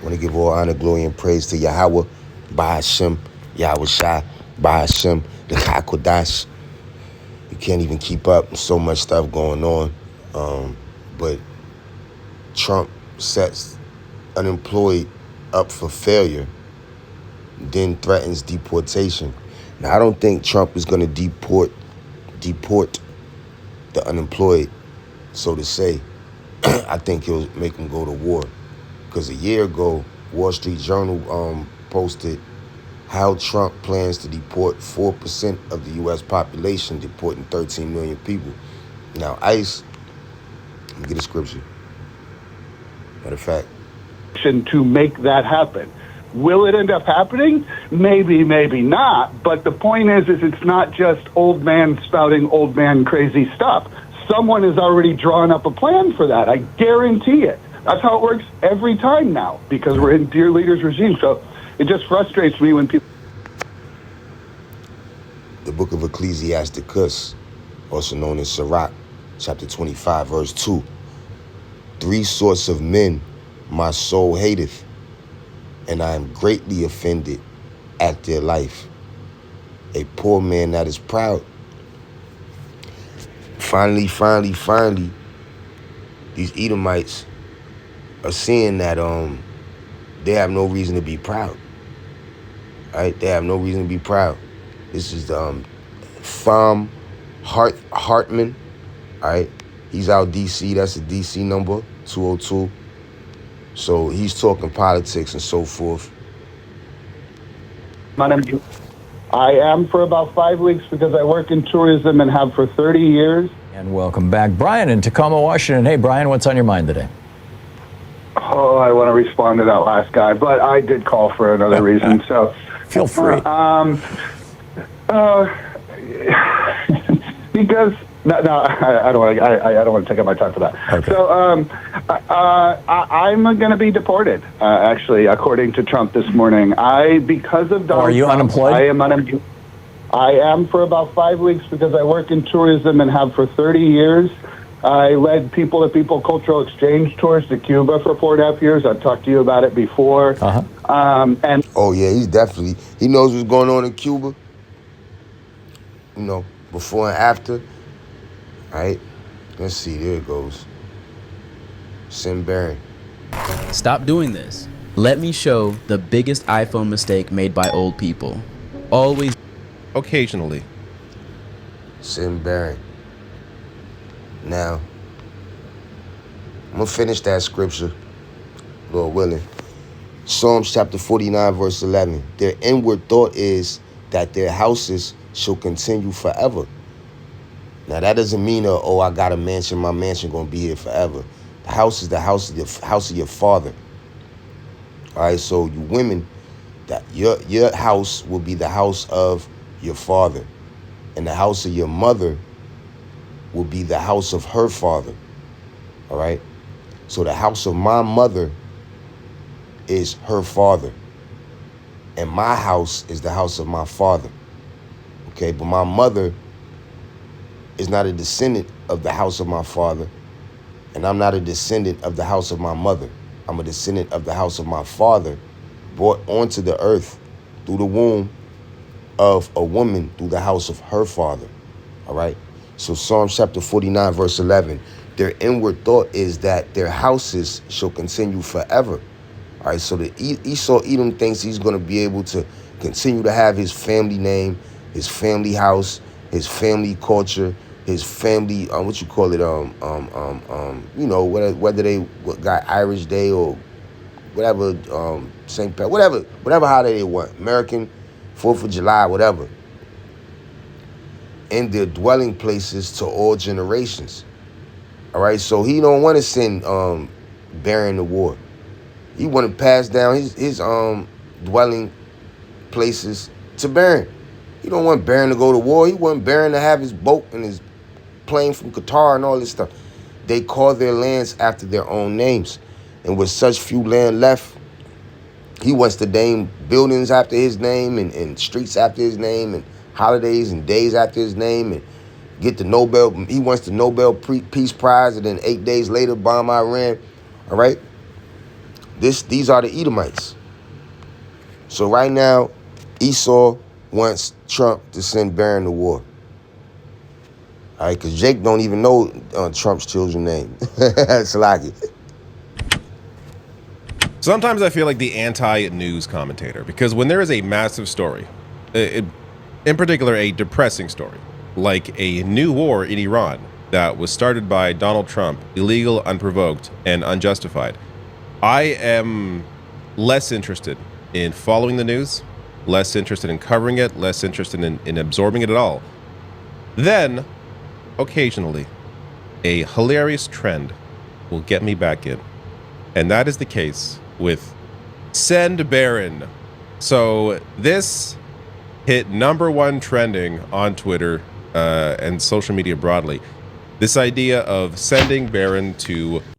want to give all honor, glory, and praise to Yahweh, Bahashem, Yahweh Shai, Bahashem, the Hakodash. You can't even keep up. So much stuff going on. But Trump sets unemployed up for failure, then threatens deportation. Now, I don't think Trump is going to deport the unemployed, so to say. I think he'll make them go to war. Because a year ago, Wall Street Journal posted how Trump plans to deport 4% of the U.S. population, deporting 13 million people. Now, ICE, let me get a scripture. Matter of fact. To make that happen. Will it end up happening? Maybe, maybe not. But the point is it's not just old man spouting old man crazy stuff. Someone has already drawn up a plan for that. I guarantee it. That's how it works every time now, because we're in dear leader's regime. So it just frustrates me when people... The book of Ecclesiasticus, also known as Sirach, chapter 25, verse 2. 3 sorts of men my soul hateth, and I am greatly offended at their life. A poor man that is proud. Finally, these Edomites are seeing that they have no reason to be proud. Right? They have no reason to be proud. This is Thom Hartman. All right, he's out DC. That's a DC number 202. So he's talking politics and so forth. I am for about 5 weeks because I work in tourism and have for 30 years. And welcome back, Brian in Tacoma, Washington. Hey, Brian, what's on your mind today? Oh, I want to respond to that last guy, but I did call for another reason. So feel free. Because I don't want to take up my time for that. Okay. So I'm going to be deported. Actually, according to Trump this morning, because of Donald Are you Trump, unemployed? I am unemployed. I am for about 5 weeks because I work in tourism and have for 30 years. I led people-to-people cultural exchange tours to Cuba for 4.5 years. I've talked to you about it before. And oh yeah, he knows what's going on in Cuba. You know, before and after. All right, let's see. There it goes. Sim Barron. Stop doing this. Let me show the biggest iPhone mistake made by old people. Always. Occasionally. Sim Barron. Now, I'm going to finish that scripture, Lord willing. Psalms chapter 49, verse 11. Their inward thought is that their houses shall continue forever. Now, that doesn't mean, I got a mansion, my mansion going to be here forever. The house is the house of your father. All right, so you women, that your house will be the house of your father. And the house of your mother will be the house of her father. All right? So the house of my mother is her father. And my house is the house of my father. Okay? But my mother is not a descendant of the house of my father. And I'm not a descendant of the house of my mother. I'm a descendant of the house of my father, brought onto the earth through the womb of a woman through the house of her father. All right? So Psalm chapter 49, verse 11, their inward thought is that their houses shall continue forever. All right, so the Esau Edom thinks he's going to be able to continue to have his family name, his family house, his family culture, his family, you know, whether they got Irish Day or whatever, St. Pat, whatever holiday they want, American, 4th of July, whatever. In their dwelling places to all generations. All right, so he don't want to send Barron to war. He want to pass down his dwelling places to Barron. He don't want Barron to go to war. He want Barron to have his boat and his plane from Qatar and all this stuff. They call their lands after their own names. And with such few land left, he wants to name buildings after his name and streets after his name and holidays and days after his name and get the Nobel. He wants the Nobel Peace Prize and then 8 days later bomb Iran. All right. These are the Edomites. So right now, Esau wants Trump to send Barron to war. All right, because Jake don't even know Trump's children's name. It's like it. Sometimes I feel like the anti-news commentator, because when there is a massive story, in particular a depressing story, like a new war in Iran that was started by Donald Trump, illegal, unprovoked, and unjustified, I am less interested in following the news, less interested in covering it, less interested in absorbing it at all. Then, occasionally, a hilarious trend will get me back in. And that is the case with Send Barron. So this hit #1 trending on Twitter and social media broadly. This idea of sending Barron to